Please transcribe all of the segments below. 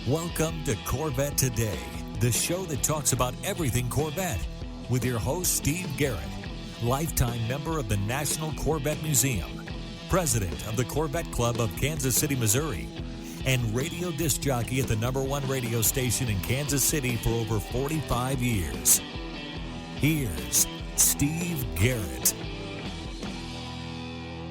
Welcome to Corvette Today, the show that talks about everything Corvette, with your host, Steve Garrett, lifetime member of the National Corvette Museum, president of the Corvette Club of Kansas City, Missouri, and radio disc jockey at the #1 radio station in Kansas City for over 45 years. Here's Steve Garrett.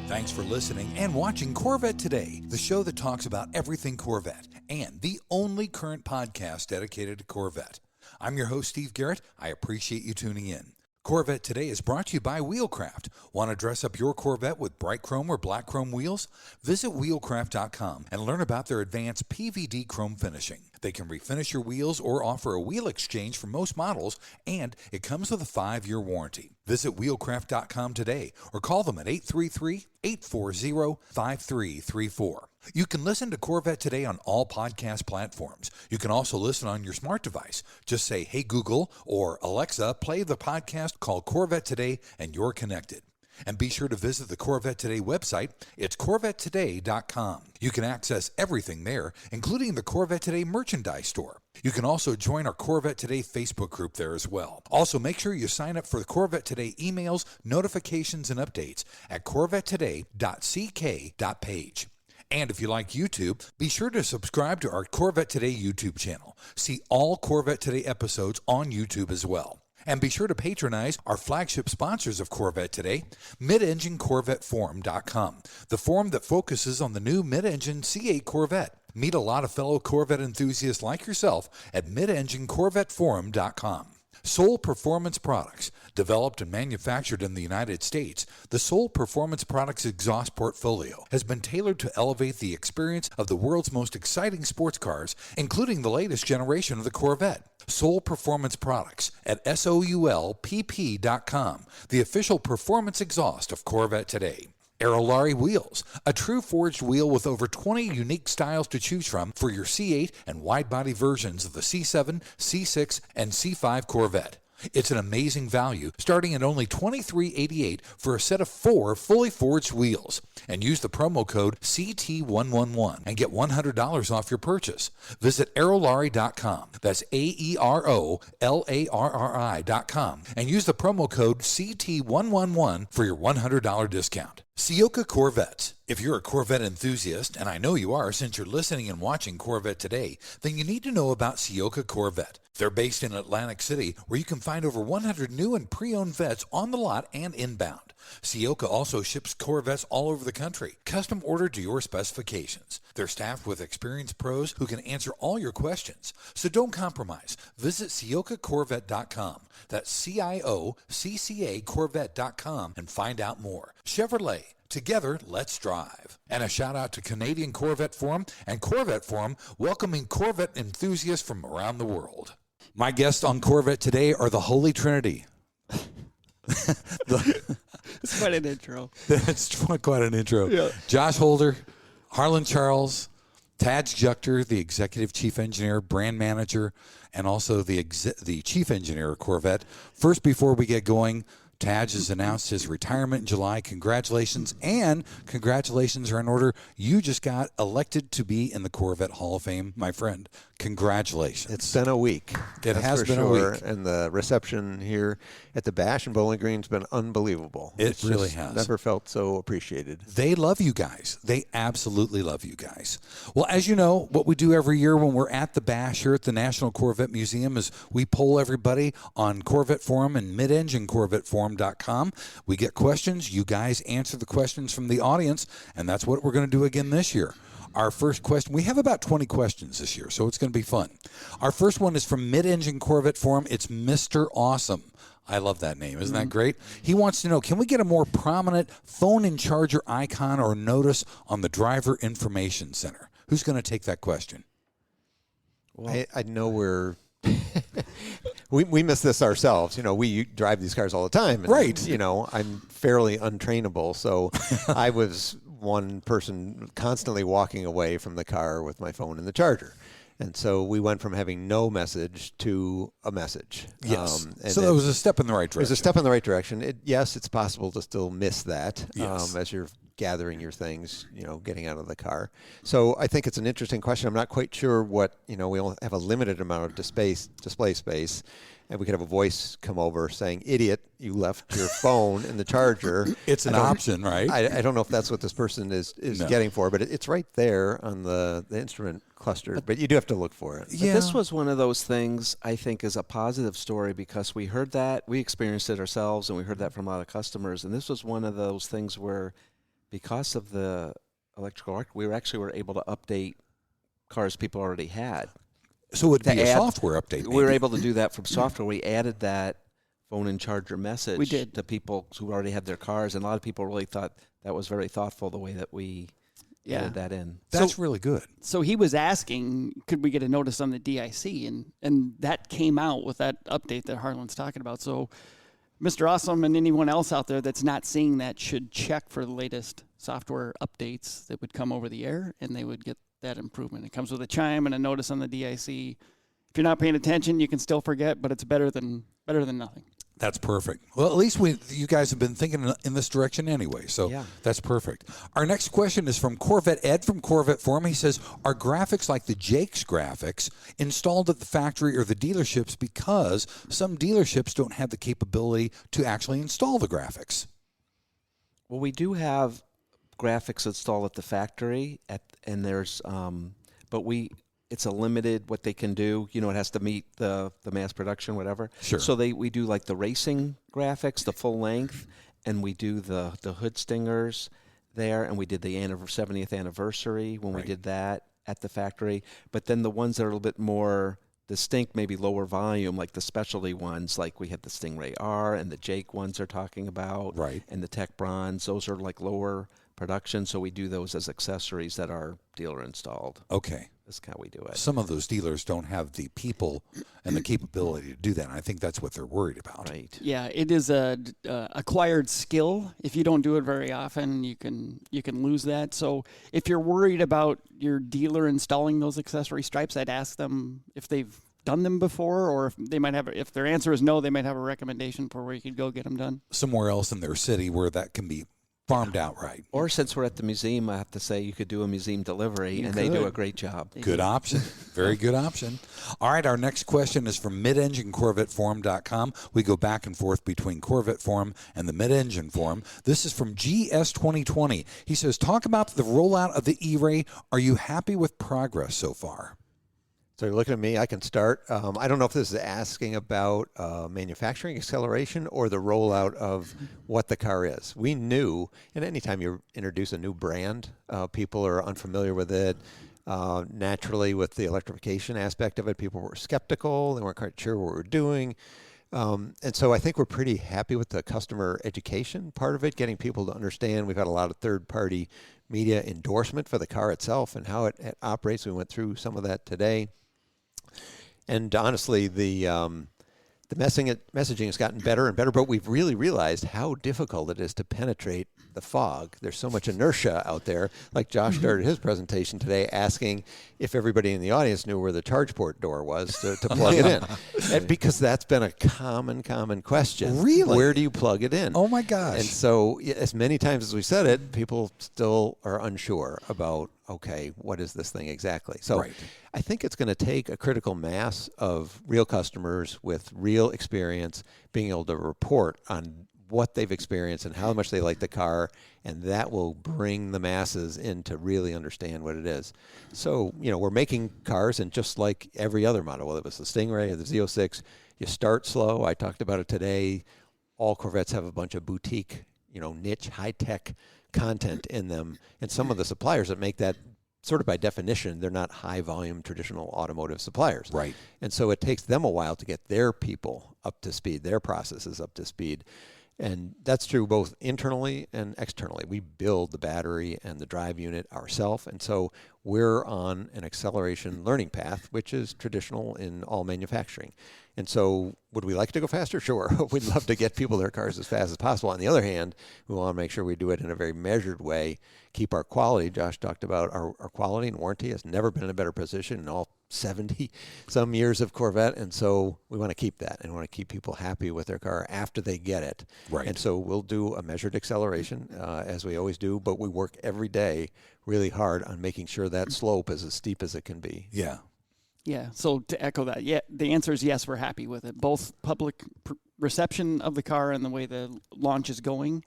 Thanks for listening and watching Corvette Today, the show that talks about everything Corvette, and the only current podcast dedicated to Corvette. I'm your host, Steve Garrett. I appreciate you tuning in. Corvette Today is brought to you by Wheelcraft. Want to dress up your Corvette with bright chrome or black chrome wheels? Visit wheelcraft.com and learn about their advanced PVD chrome finishing. They can refinish your wheels or offer a wheel exchange for most models, and it comes with a 5-year warranty. Visit wheelcraft.com today or call them at 833-840-5334. You can listen to Corvette Today on all podcast platforms. You can also listen on your smart device. Just say, "Hey Google," or "Alexa, play the podcast called Corvette Today," and you're connected. And be sure to visit the Corvette Today website. It's CorvetteToday.com. You can access everything there, including the Corvette Today merchandise store. You can also join our Corvette Today Facebook group there as well. Also, make sure you sign up for the Corvette Today emails, notifications, and updates at CorvetteToday.ck.page. And if you like YouTube, be sure to subscribe to our Corvette Today YouTube channel. See all Corvette Today episodes on YouTube as well. And be sure to patronize our flagship sponsors of Corvette Today, MidEngineCorvetteForum.com, the forum that focuses on the new mid-engine C8 Corvette. Meet a lot of fellow Corvette enthusiasts like yourself at MidEngineCorvetteForum.com. Soul Performance Products. Developed and manufactured in the United States, the Soul Performance Products exhaust portfolio has been tailored to elevate the experience of the world's most exciting sports cars, including the latest generation of the Corvette. Soul Performance Products at SOULPP.com, the official performance exhaust of Corvette Today. Aerolarri Wheels, a true forged wheel with over 20 unique styles to choose from for your C8 and wide-body versions of the C7, C6, and C5 Corvette. It's an amazing value, starting at only $23.88 for a set of 4 fully forged wheels. And use the promo code CT111 and get $100 off your purchase. Visit Aerolarri.com. That's AEROLARRI.com. And use the promo code CT111 for your $100 discount. Ciocca Corvettes. If you're a Corvette enthusiast, and I know you are since you're listening and watching Corvette Today, then you need to know about Ciocca Corvette. They're based in Atlantic City, where you can find over 100 new and pre-owned vets on the lot and inbound. Ciocca also ships Corvettes all over the country, custom ordered to your specifications. They're staffed with experienced pros who can answer all your questions. So don't compromise. Visit CioccaCorvette.com. That's CIOCCA Corvette.com and find out more. Chevrolet. Together, let's drive. And a shout out to Canadian Corvette Forum and Corvette Forum, welcoming Corvette enthusiasts from around the world. My guests on Corvette Today are the Holy Trinity. It's quite an intro. That's quite an intro. Yeah. Josh Holder, Harlan Charles, Tadge Juechter, the executive chief engineer, brand manager, and also the chief engineer of Corvette. First, before we get going, Tadge has announced his retirement in July. Congratulations, and congratulations are in order. You just got elected to be in the Corvette Hall of Fame, my friend. Congratulations. It's been a week. It has been a week. And the reception here at the Bash in Bowling Green has been unbelievable. It really has. Never felt so appreciated. They love you guys. They absolutely love you guys. Well, as you know, what we do every year when we're at the Bash here at the National Corvette Museum is we poll everybody on Corvette Forum and MidEngineCorvetteForum.com. We get questions. You guys answer the questions from the audience, and that's what we're going to do again this year. Our first question, we have about 20 questions this year, so it's going to be fun. Our first one is from Mid-Engine Corvette Forum. It's Mr. Awesome. I love that name. Isn't that great? He wants to know, can we get a more prominent phone and charger icon or notice on the driver information center? Who's going to take that question? Well, I know we miss this ourselves. You know, we drive these cars all the time. And, right. You know, I'm fairly untrainable, so I was one person constantly walking away from the car with my phone in the charger. And so we went from having no message to a message. Yes. So that was a step in the right direction. It was a step in the right direction. Yes, it's possible to still miss that yes. As you're gathering your things, getting out of the car. So I think it's an interesting question. I'm not quite sure what, we only have a limited amount of display space, and we could have a voice come over saying, "Idiot, you left your phone in the charger." It's an option, right? I don't know if that's what this person is getting for, but it's right there on the instrument cluster. But you do have to look for it. Yeah. But this was one of those things I think is a positive story because we heard that, we experienced it ourselves, and we heard that from a lot of customers. And this was one of those things where, because of the electrical arc, we were able to update cars people already had. So it would be a software update. Maybe. We were able to do that from software. We added that phone and charger message to people who already had their cars, and a lot of people really thought that was very thoughtful the way that we added that in. That's really good. So he was asking, could we get a notice on the DIC, and that came out with that update that Harlan's talking about. So Mr. Awesome and anyone else out there that's not seeing that should check for the latest software updates that would come over the air, and they would get that improvement. It comes with a chime and a notice on the DIC. If you're not paying attention, you can still forget, but it's better than nothing. That's perfect. Well, at least you guys have been thinking in this direction anyway, so that's perfect. Our next question is from Corvette Ed from Corvette Forum. He says, are graphics like the Jake's graphics installed at the factory or the dealerships because some dealerships don't have the capability to actually install the graphics? Well, we do have graphics installed at the factory, and there's, it's a limited what they can do. It has to meet the mass production, whatever. Sure. So we do like the racing graphics, the full length, and we do the hood stingers there, and we did the 70th anniversary when we did that at the factory. But then the ones that are a little bit more distinct, maybe lower volume, like the specialty ones, like we had the Stingray R and the Jake ones they're talking about, and the Tech Bronze. Those are like lower production, so we do those as accessories that are dealer installed. Okay. That's how we do it. Some of those dealers don't have the people and the capability to do that, and I think that's what they're worried about. Right. Yeah, it is a acquired skill. If you don't do it very often, you can lose that. So if you're worried about your dealer installing those accessory stripes, I'd ask them if they've done them before, or if their answer is no, they might have a recommendation for where you could go get them done. Somewhere else in their city where that can be farmed out right. Or since we're at the museum, I have to say you could do a museum delivery, they do a great job. Good option. Very good option. All right, our next question is from MidEngineCorvetteForum.com. We go back and forth between Corvette Forum and the Mid-Engine Forum. This is from GS2020. He says, talk about the rollout of the E-Ray. Are you happy with progress so far? So you're looking at me, I can start. I don't know if this is asking about manufacturing acceleration or the rollout of what the car is. We knew, and anytime you introduce a new brand, people are unfamiliar with it. Naturally, with the electrification aspect of it, people were skeptical. They weren't quite sure what we're doing. And so I think we're pretty happy with the customer education part of it, getting people to understand. We've had a lot of third-party media endorsement for the car itself and how it operates. We went through some of that today. And honestly, the messaging has gotten better and better, but we've really realized how difficult it is to penetrate the fog. There's so much inertia out there. Like Josh started his presentation today asking if everybody in the audience knew where the charge port door was to plug it in. And because that's been a common question. Really? Where do you plug it in? Oh, my gosh. And so as many times as we said it, people still are unsure about, okay, what is this thing exactly? So I think it's going to take a critical mass of real customers with real experience being able to report on what they've experienced and how much they like the car, and that will bring the masses in to really understand what it is. So, we're making cars, and just like every other model, whether it was the Stingray or the Z06, you start slow. I talked about it today. All Corvettes have a bunch of boutique, niche, high-tech content in them, and some of the suppliers that make that, sort of by definition, they're not high-volume traditional automotive suppliers. Right. And so it takes them a while to get their people up to speed, their processes up to speed. And that's true both internally and externally. We build the battery and the drive unit ourselves, and so we're on an acceleration learning path, which is traditional in all manufacturing. And so would we like to go faster? Sure. We'd love to get people their cars as fast as possible. On the other hand, we want to make sure we do it in a very measured way, keep our quality. Josh talked about our quality and warranty has never been in a better position in all 70 some years of Corvette. And so we want to keep that and want to keep people happy with their car after they get it. Right. And so we'll do a measured acceleration as we always do, but we work every day really hard on making sure that slope is as steep as it can be. Yeah. Yeah, so to echo that, yeah, the answer is yes, we're happy with it. Both public reception of the car and the way the launch is going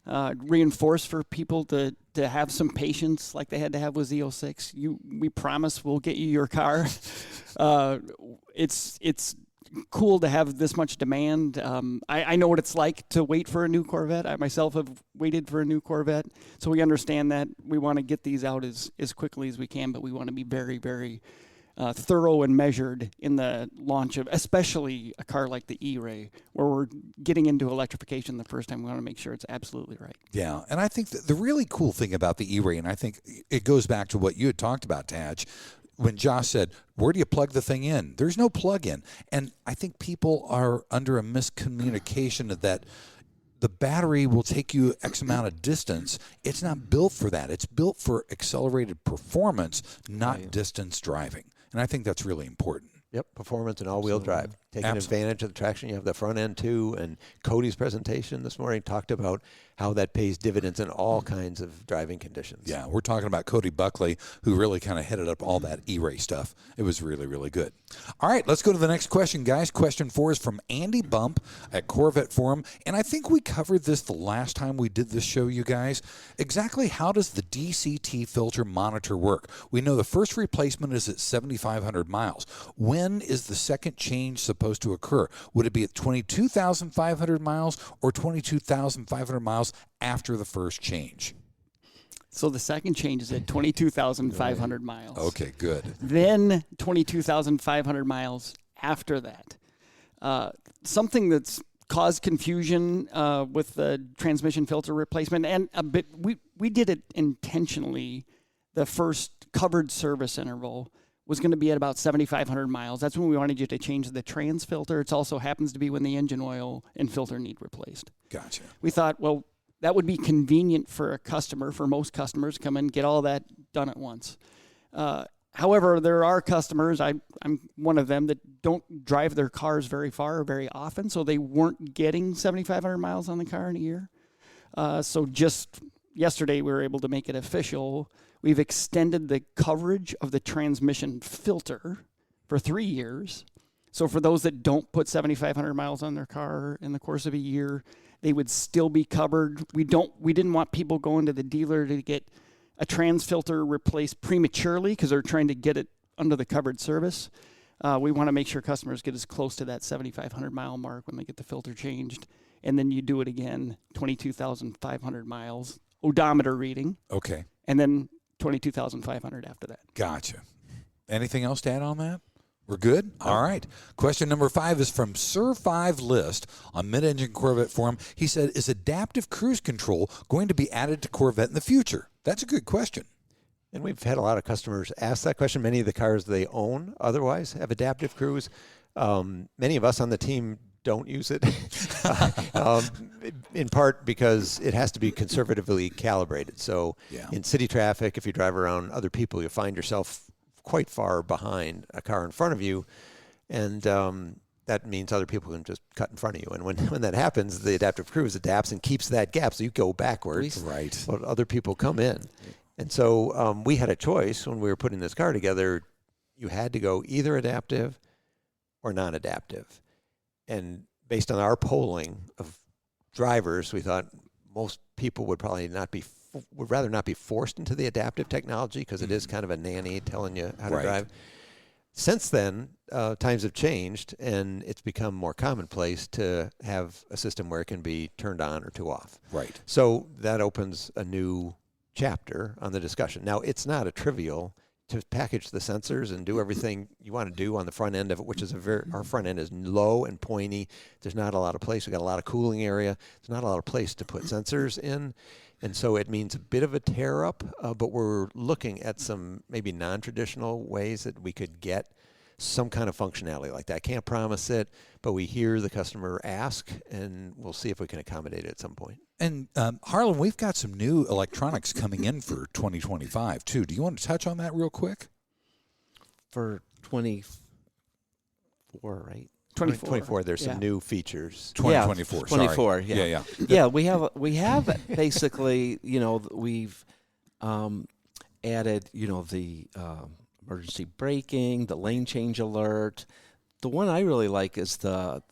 reinforce for people to have some patience like they had to have with Z06. We promise we'll get you your car. It's cool to have this much demand. I know what it's like to wait for a new Corvette. I myself have waited for a new Corvette, so we understand that. We want to get these out as quickly as we can, but we want to be very, very thorough and measured in the launch of, especially a car like the E-Ray, where we're getting into electrification the first time. We want to make sure it's absolutely right. Yeah, and I think the really cool thing about the E-Ray, and I think it goes back to what you had talked about, Tadge, when Josh said, where do you plug the thing in? There's no plug-in. And I think people are under a miscommunication of that the battery will take you X amount of distance. It's not built for that. It's built for accelerated performance, not distance driving. And I think that's really important. Yep, performance and all-wheel drive. Taking advantage of the traction. You have the front end, too. And Cody's presentation this morning talked about how that pays dividends in all kinds of driving conditions. Yeah, we're talking about Cody Buckley, who really kind of headed up all that E-Ray stuff. It was really, really good. All right, let's go to the next question, guys. Question 4 is from Andy Bump at Corvette Forum. And I think we covered this the last time we did this show, you guys. Exactly how does the DCT filter monitor work? We know the first replacement is at 7,500 miles. When is the second change supposed to occur? Would it be at 22,500 miles or 22,500 miles after the first change? So the second change is at 22,500 miles. Okay, good. Then 22,500 miles after that. Something that's caused confusion with the transmission filter replacement, and a bit we did it intentionally. The first covered service interval was going to be at about 7,500 miles. That's when we wanted you to change the trans filter. It also happens to be when the engine oil and filter need replaced. Gotcha. We thought, well, that would be convenient for a customer, for most customers, to come in and get all that done at once. However, there are customers, I'm one of them, that don't drive their cars very far or very often, so they weren't getting 7,500 miles on the car in a year. So just yesterday we were able to make it official. We've extended the coverage of the transmission filter for 3 years. So for those that don't put 7,500 miles on their car in the course of a year, they would still be covered. We didn't want people going to the dealer to get a trans filter replaced prematurely because they're trying to get it under the covered service. We want to make sure customers get as close to that 7,500 mile mark when they get the filter changed. And then you do it again, 22,500 miles, odometer reading. Okay. And then 22,500 after that. Gotcha. Anything else to add on that? We're good? All right. Question number 5 is from Sir 5 List on Mid-Engine Corvette Forum. He said, is adaptive cruise control going to be added to Corvette in the future? That's a good question. And we've had a lot of customers ask that question. Many of the cars they own otherwise have adaptive cruise. Many of us on the team don't use it, in part because it has to be conservatively calibrated. So in city traffic, if you drive around other people, you'll find yourself quite far behind a car in front of you, and that means other people can just cut in front of you. And when that happens, the adaptive cruise adapts and keeps that gap, so you go backwards, right, while other people come in. And so we had a choice when we were putting this car together. You had to go either adaptive or non-adaptive. And based on our polling of drivers, we thought most people would probably would rather not be forced into the adaptive technology because it is kind of a nanny telling you how to drive. Since then, times have changed, and it's become more commonplace to have a system where it can be turned on or to off. Right. So that opens a new chapter on the discussion. Now, it's not a trivial to package the sensors and do everything you want to do on the front end of it, which is our front end is low and pointy. There's not a lot of place. We've got a lot of cooling area. There's not a lot of place to put sensors in. And so it means a bit of a tear up, but we're looking at some maybe non-traditional ways that we could get some kind of functionality like that. I can't promise it, but we hear the customer ask, and we'll see if we can accommodate it at some point. And Harlan, we've got some new electronics coming in for 2025 too. Do you want to touch on that real quick? For 24, right? 24. There's some new features. 2024. Yeah, 24. Sorry. Yeah. Yeah. We have basically, we've added, the emergency braking, the lane change alert. The one I really like is the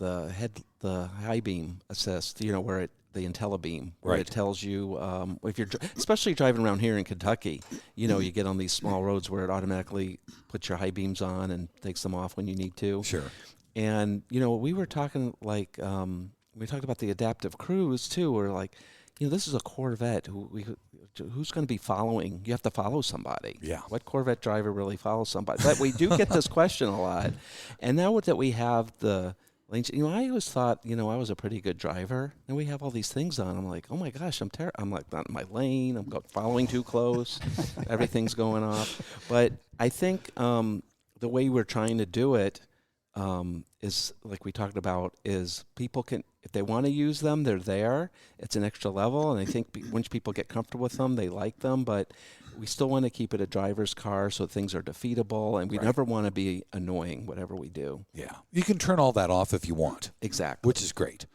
high beam assist. Where the IntelliBeam, where it tells you if you're especially driving around here in Kentucky, you get on these small roads where it automatically puts your high beams on and takes them off when you need to. Sure. And we were talking we talked about the adaptive cruise too. We're like, this is a Corvette. Who's going to be following? You have to follow somebody. Yeah. What Corvette driver really follows somebody? But we do get this question a lot. And now that we have the lanes, I always thought, I was a pretty good driver. And we have all these things on. I'm like, oh my gosh, I'm like not in my lane. I'm following too close. Everything's going off. But I think the way we're trying to do it is, like we talked about, is people can, if they want to use them, they're there. It's an extra level, and I think once people get comfortable with them, they like them, but we still want to keep it a driver's car so things are defeatable, and we never want to be annoying, whatever we do. Yeah. You can turn all that off if you want. Exactly. Which is great.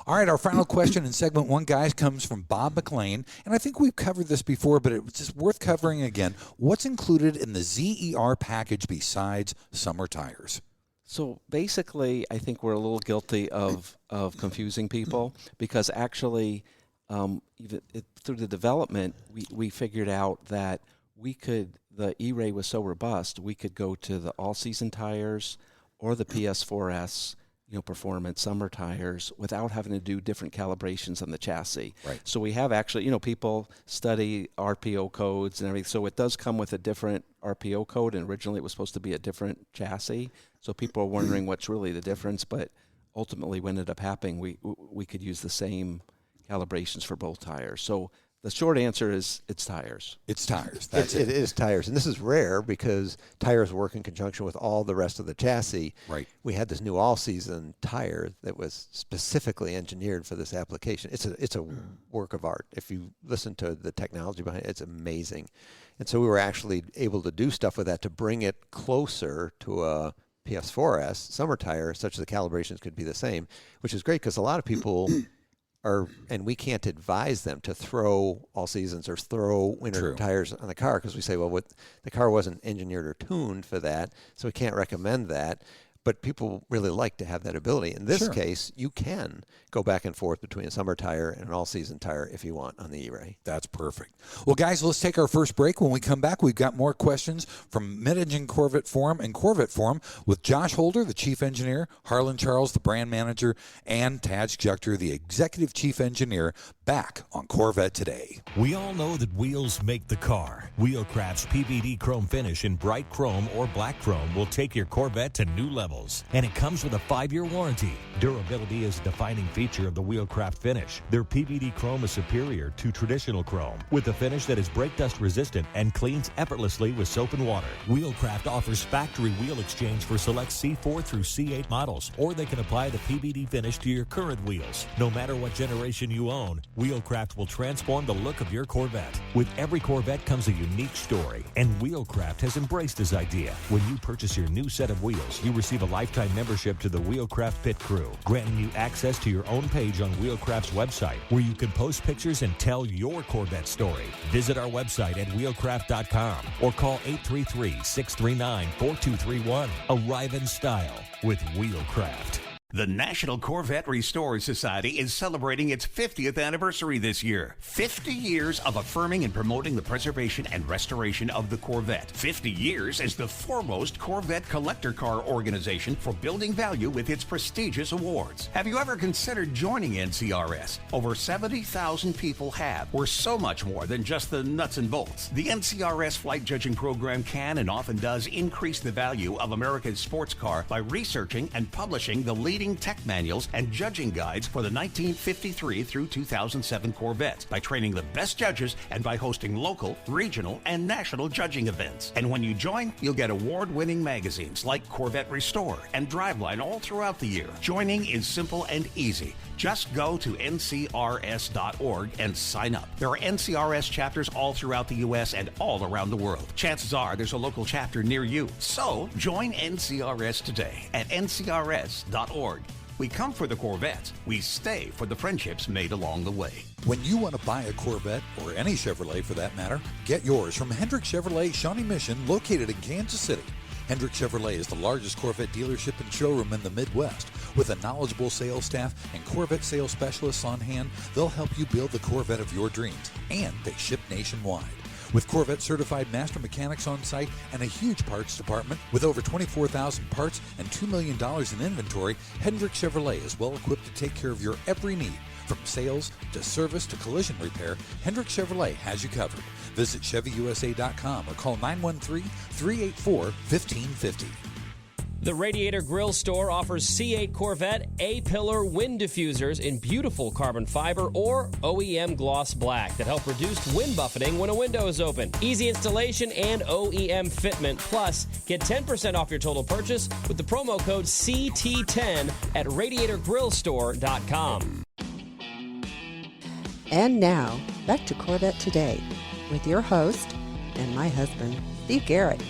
All right, our final question in segment 1, guys, comes from Bob McLean, and I think we've covered this before, but it's just worth covering again. What's included in the ZER package besides summer tires? So basically, I think we're a little guilty of confusing people, because actually, even through the development, we figured out that the E-Ray was so robust, we could go to the all-season tires or the PS4S, performance summer tires without having to do different calibrations on the chassis. Right. So we have actually, people study RPO codes and everything. So it does come with a different RPO code, and originally it was supposed to be a different chassis. So people are wondering what's really the difference, but ultimately what ended up happening, we could use the same calibrations for both tires. So the short answer is it's tires. It's tires. That's It is tires. And this is rare because tires work in conjunction with all the rest of the chassis. Right. We had this new all-season tire that was specifically engineered for this application. It's a work of art. If you listen to the technology behind it, it's amazing. And so we were actually able to do stuff with that to bring it closer to a PS4S summer tire, such that the calibrations could be the same, which is great because a lot of people and we can't advise them to throw all seasons or throw winter tires on the car, because we say, well, the car wasn't engineered or tuned for that, so we can't recommend that. But people really like to have that ability. In this case, you can go back and forth between a summer tire and an all-season tire if you want on the E-Ray. That's perfect. Well, guys, let's take our first break. When we come back, we've got more questions from MidEngineCorvetteForum and CorvetteForum with Josh Holder, the chief engineer, Harlan Charles, the brand manager, and Tadge Juechter, the executive chief engineer, back on Corvette Today. We all know that wheels make the car. Wheelcraft's PVD chrome finish in bright chrome or black chrome will take your Corvette to new levels. And it comes with a 5-year warranty. Durability is a defining feature of the Wheelcraft finish. Their PVD chrome is superior to traditional chrome, with a finish that is brake dust resistant and cleans effortlessly with soap and water. Wheelcraft offers factory wheel exchange for select C4 through C8 models, or they can apply the PVD finish to your current wheels. No matter what generation you own, Wheelcraft will transform the look of your Corvette. With every Corvette comes a unique story, and Wheelcraft has embraced this idea. When you purchase your new set of wheels, you receive a lifetime membership to the Wheelcraft Pit Crew, granting you access to your own page on Wheelcraft's website, where you can post pictures and tell your Corvette story. Visit our website at wheelcraft.com or call 833-639-4231. Arrive in style with Wheelcraft. The National Corvette Restorer Society is celebrating its 50th anniversary this year. 50 years of affirming and promoting the preservation and restoration of the Corvette. 50 years as the foremost Corvette collector car organization for building value with its prestigious awards. Have you ever considered joining NCRS? Over 70,000 people have. We're so much more than just the nuts and bolts. The NCRS flight judging program can and often does increase the value of America's sports car by researching and publishing the leading leading tech manuals and judging guides for the 1953 through 2007 Corvettes by training the best judges and by hosting local, regional, and national judging events. And when you join, you'll get award-winning magazines like Corvette Restore and Driveline all throughout the year. Joining is simple and easy. Just go to ncrs.org and sign up. There are NCRS chapters all throughout the U.S. and all around the world. Chances are there's a local chapter near you. So join NCRS today at ncrs.org. We come for the Corvettes. We stay for the friendships made along the way. When you want to buy a Corvette, or any Chevrolet for that matter, get yours from Hendrick Chevrolet Shawnee Mission, located in Kansas City. Hendrick Chevrolet is the largest Corvette dealership and showroom in the Midwest. With a knowledgeable sales staff and Corvette sales specialists on hand, they'll help you build the Corvette of your dreams, and they ship nationwide. With Corvette certified master mechanics on site and a huge parts department with over 24,000 parts and $2 million in inventory, Hendrick Chevrolet is well equipped to take care of your every need. From sales to service to collision repair, Hendrick Chevrolet has you covered. Visit ChevyUSA.com or call 913-384-1550. The Radiator Grill Store offers C8 Corvette A-pillar wind diffusers in beautiful carbon fiber or OEM gloss black that help reduce wind buffeting when a window is open. Easy installation and OEM fitment. Plus, get 10% off your total purchase with the promo code CT10 at RadiatorGrillStore.com. And now, back to Corvette Today with your host and my husband, Steve Garrett.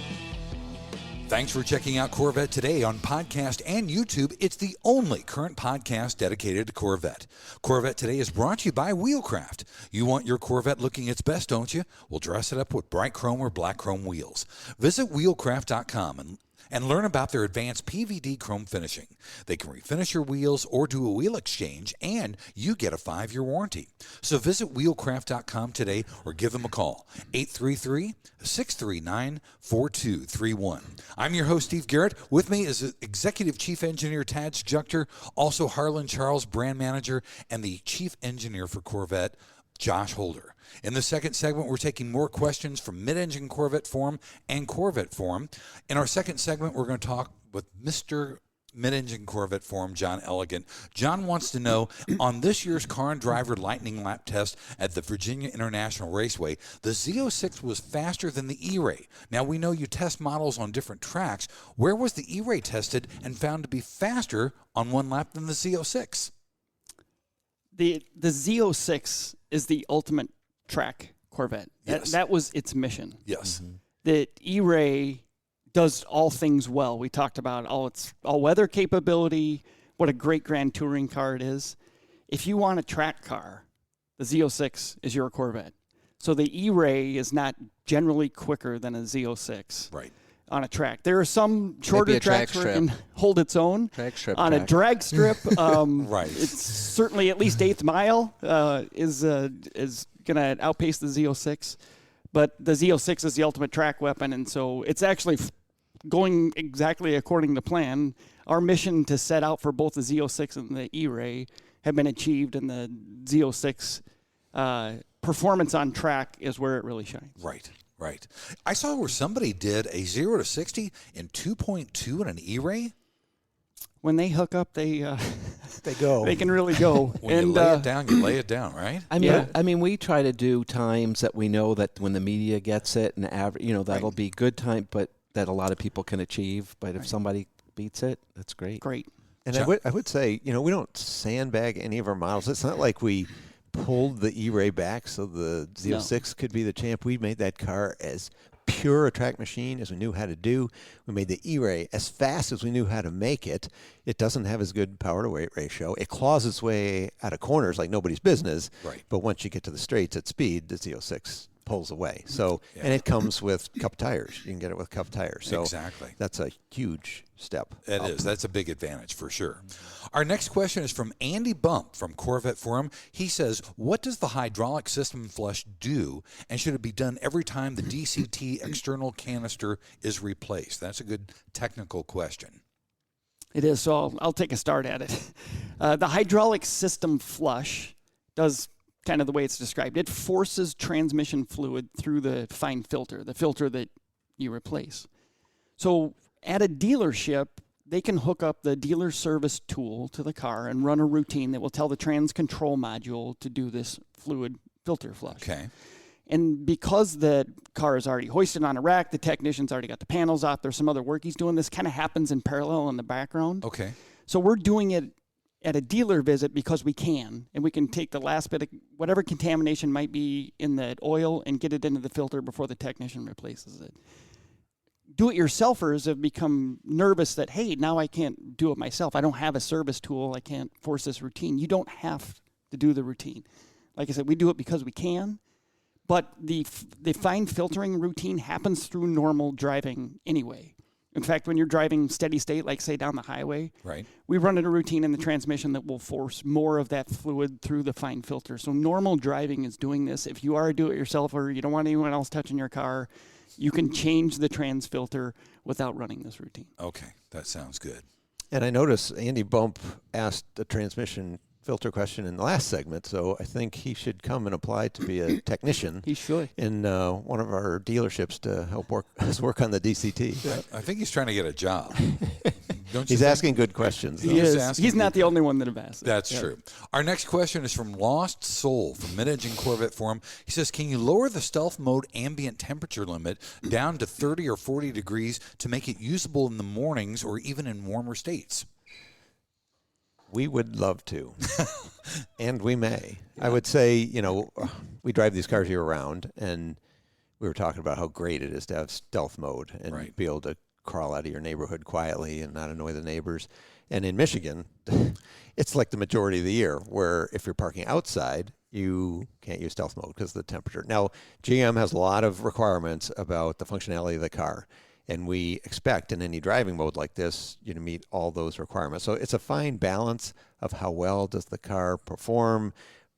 Thanks for checking out Corvette Today on podcast and YouTube. It's the only current podcast dedicated to Corvette. Corvette Today is brought to you by Wheelcraft. You want your Corvette looking its best, don't you? Well, dress it up with bright chrome or black chrome wheels. Visit wheelcraft.com and learn about their advanced PVD chrome finishing. They can refinish your wheels or do a wheel exchange, and you get a 5-year warranty. So visit wheelcraft.com today or give them a call, 833-639-4231. I'm your host, Steve Garrett. With me is Executive Chief Engineer Tadge Juechter, also Harlan Charles, Brand Manager, and the Chief Engineer for Corvette, Josh Holder. In the second segment, we're taking more questions from MidEngineCorvetteForum and CorvetteForum. In our second segment, we're going to talk with Mr. MidEngineCorvetteForum, John Elegant. John wants to know, on this year's Car and Driver Lightning Lap test at the Virginia International Raceway, the Z06 was faster than the E-Ray. Now, we know you test models on different tracks. Where was the E-Ray tested and found to be faster on one lap than the Z06? The Z06 is the ultimate track Corvette. Yes. That was its mission. Yes. Mm-hmm. The E-Ray does all things well. We talked about its all-weather capability, what a great grand touring car it is. If you want a track car, the Z06 is your Corvette. So the E-Ray is not generally quicker than a Z06. Right. On a track. There are some shorter tracks where it can hold its own. On a drag strip, right. It's certainly at least 8th mile is going to outpace the Z06. But the Z06 is the ultimate track weapon, and so it's actually going exactly according to plan. Our mission to set out for both the Z06 and the E-Ray have been achieved, and the Z06 performance on track is where it really shines. Right. Right. I saw where somebody did a 0 to 60 in 2.2 in an E-Ray. When they hook up, they go. They can really go. When you lay it down, you lay it down, right? I mean, we try to do times that we know that when the media gets it, and that'll be good time, but that a lot of people can achieve. But if somebody beats it, that's great. Great. And I would say, we don't sandbag any of our models. It's not like we pulled the E-Ray back so the Z06 could be the champ. We made that car as pure a track machine as we knew how to do. We made the E-Ray as fast as we knew how to make it. It doesn't have as good power to weight ratio. It claws its way out of corners like nobody's business. Right. But once you get to the straights at speed, the Z06 pulls away. So, and it comes with cup tires. You can get it with cup tires. So exactly. That's a huge step. It is. That's a big advantage for sure. Our next question is from Andy Bump from CorvetteForum. He says, what does the hydraulic system flush do, and should it be done every time the DCT external canister is replaced? That's a good technical question. It is, so I'll take a start at it. The hydraulic system flush does kind of the way it's described. It forces transmission fluid through the fine filter, the filter that you replace. So at a dealership, they can hook up the dealer service tool to the car and run a routine that will tell the trans control module to do this fluid filter flush. Okay. And because the car is already hoisted on a rack, the technician's already got the panels off, there's some other work he's doing. This kind of happens in parallel in the background. Okay. So we're doing it at a dealer visit because we can, and we can take the last bit of whatever contamination might be in that oil and get it into the filter before the technician replaces it. Do-it-yourselfers have become nervous that, hey, now I can't do it myself. I don't have a service tool. I can't force this routine. You don't have to do the routine. Like I said, we do it because we can, but the fine filtering routine happens through normal driving anyway. In fact, when you're driving steady state, like say down the highway, right, we run a routine in the transmission that will force more of that fluid through the fine filter. So normal driving is doing this. If you are a do-it-yourselfer, you don't want anyone else touching your car, you can change the trans filter without running this routine. Okay, that sounds good. And I noticed Andy Bump asked a transmission filter question in the last segment, so I think he should come and apply to be a technician. He should. In one of our dealerships to help work on the DCT. I think he's trying to get a job. Don't you He's think? asking good questions. He is. He's not the only one that have asked it. That's true. Our next question is from Lost Soul from MidEngineCorvetteForum. He says, can you lower the stealth mode ambient temperature limit down to 30 or 40 degrees to make it usable in the mornings or even in warmer states? We would love to, and we may. I would say, we drive these cars year-round, and we were talking about how great it is to have stealth mode and be able to crawl out of your neighborhood quietly and not annoy the neighbors. And in Michigan, it's like the majority of the year, where if you're parking outside, you can't use stealth mode because of the temperature. Now, GM has a lot of requirements about the functionality of the car. And we expect in any driving mode like this, you to meet all those requirements. So it's a fine balance of how well does the car perform,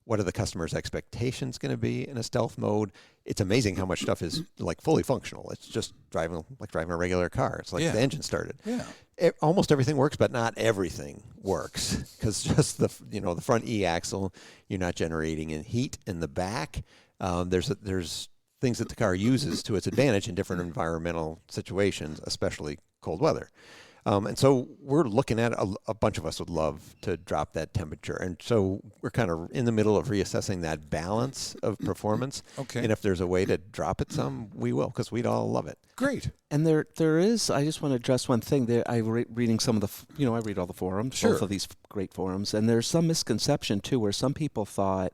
what are the customer's expectations going to be in a stealth mode. It's amazing how much stuff is like fully functional. It's just driving a regular car. It's like the engine started. Yeah. Almost everything works, but not everything works because just the front E-axle, you're not generating in heat in the back. There's things that the car uses to its advantage in different environmental situations, especially cold weather. And so we're looking at a bunch of us would love to drop that temperature. And so we're kind of in the middle of reassessing that balance of performance. Okay. And if there's a way to drop it some, we will, because we'd all love it. Great. And there is, I just want to address one thing. Reading some of the, I read all the forums, both of these great forums, and there's some misconception too, where some people thought,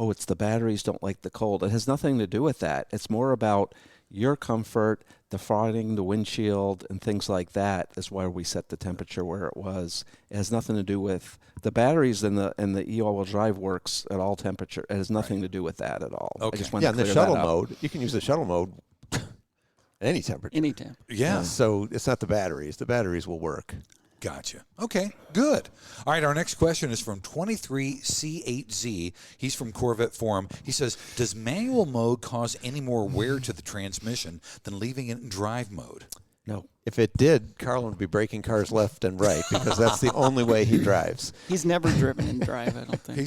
oh, it's the batteries don't like the cold. It has nothing to do with that. It's more about your comfort, defrosting the windshield, and things like that. That's why we set the temperature where it was. It has nothing to do with the batteries, and the e-all-wheel drive works at all temperature. It has nothing to do with that at all. Okay. I just wanted to in the clear shuttle that up. mode, you can use the shuttle mode at any temperature. Any temp. Yeah. So it's not the batteries. The batteries will work. Gotcha. Okay, good. All right, our next question is from 23C8Z. He's from Corvette Forum. He says, does manual mode cause any more wear to the transmission than leaving it in drive mode? No. If it did, Carlin would be braking cars left and right because that's the only way he drives. He's never driven in drive, I don't think.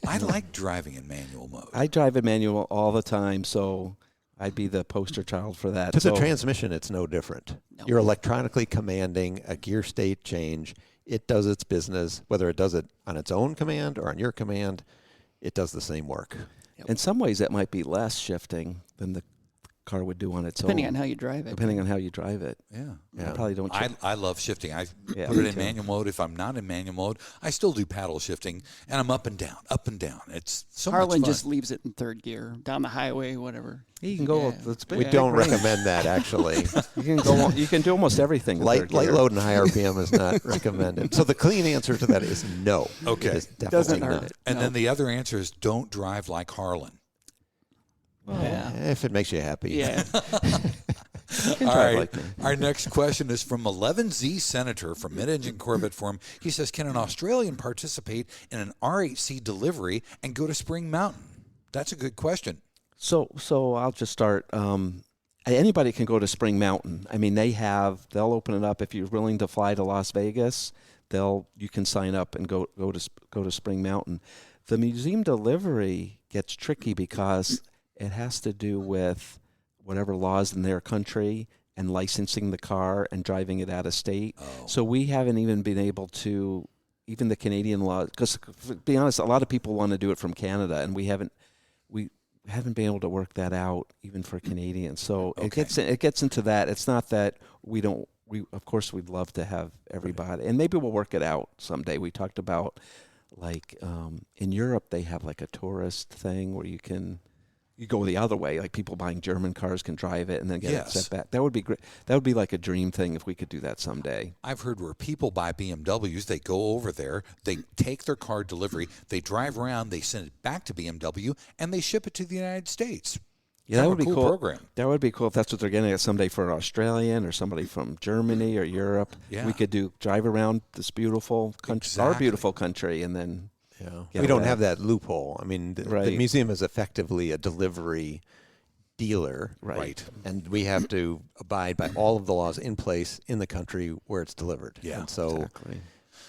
I like driving in manual mode. I drive in manual all the time, so I'd be the poster child for that. To the transmission, it's no different. No. You're electronically commanding a gear state change. It does its business. Whether it does it on its own command or on your command, it does the same work. Yep. In some ways, that might be less shifting than the car would do on its Depending own. on how you drive it. Depending on how you drive it. Yeah. I probably don't. I love shifting. I Yeah, put it me in too. manual mode. If I'm not in manual mode, I still do paddle shifting, and I'm up and down, up and down. It's so Harlan much fun. just leaves it in third gear, down the highway, whatever. You can go. Yeah. It's We don't recommend that, actually. You can go. You can do almost everything. in Light third gear. load and high RPM is not recommended. So the clean answer to that is no. Okay. It is definitely Doesn't hurt not. it. And No. then the other answer is don't drive like Harlan. Yeah. If it makes you happy. Yeah. You can All drive right. like me. Our next question is from 11Z Senator from Mid-Engine Corvette Forum. He says, can an Australian participate in an R8C delivery and go to Spring Mountain? That's a good question. So I'll just start. Anybody can go to Spring Mountain. I mean, they'll open it up if you're willing to fly to Las Vegas. You can sign up and go to Spring Mountain. The museum delivery gets tricky because it has to do with whatever laws in their country, and licensing the car and driving it out of state. So we haven't even been able to, even the Canadian law, because to be honest, a lot of people want to do it from Canada, and we haven't been able to work that out even for Canadians. So it gets into that. It's not that we of course we'd love to have everybody, and maybe we'll work it out someday. We talked about like in Europe they have like a tourist thing where you go the other way, like people buying German cars can drive it and then get it set back. That would be great. That would be like a dream thing if we could do that someday. I've heard where people buy BMWs, they go over there, they take their car delivery, they drive around, they send it back to BMW, and they ship it to the United States. Yeah, that would be cool. Program. That would be cool if that's what they're getting at someday for an Australian or somebody from Germany or Europe. Yeah. We could drive around this beautiful country, our beautiful country, and then we don't have that loophole. I mean, the museum is effectively a delivery dealer, right? And we have to abide by all of the laws in place in the country where it's delivered. Yeah, and so exactly.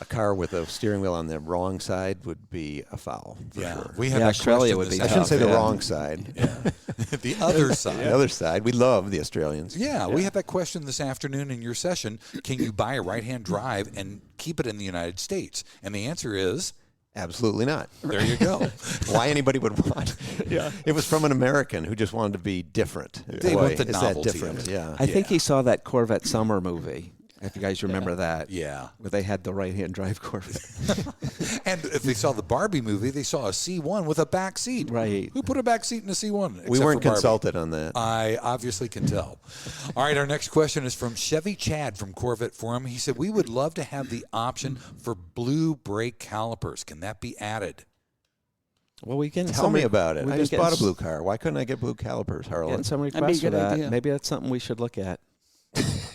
A car with a steering wheel on the wrong side would be a foul. For sure. We have Australia would be. I shouldn't say the wrong side. The other side. The other side. We love the Australians. Yeah, we had that question this afternoon in your session. Can you buy a right-hand drive and keep it in the United States? And the answer is absolutely not. There you go. Why anybody would want? Yeah, it was from an American who just wanted to be different. They want the novelty. That different? Yeah, I think he saw that Corvette Summer movie. If you guys remember that. Yeah. Where they had the right-hand drive Corvette. And if they saw the Barbie movie, they saw a C1 with a back seat. Right. Who put a back seat in a C1? We weren't consulted on that. I obviously can tell. All right, our next question is from Chevy Chad from Corvette Forum. He said, we would love to have the option for blue brake calipers. Can that be added? Well, we can tell me about it. I just bought a blue car. Why couldn't I get blue calipers, Harlan? Getting some requests for that. Idea. Maybe that's something we should look at.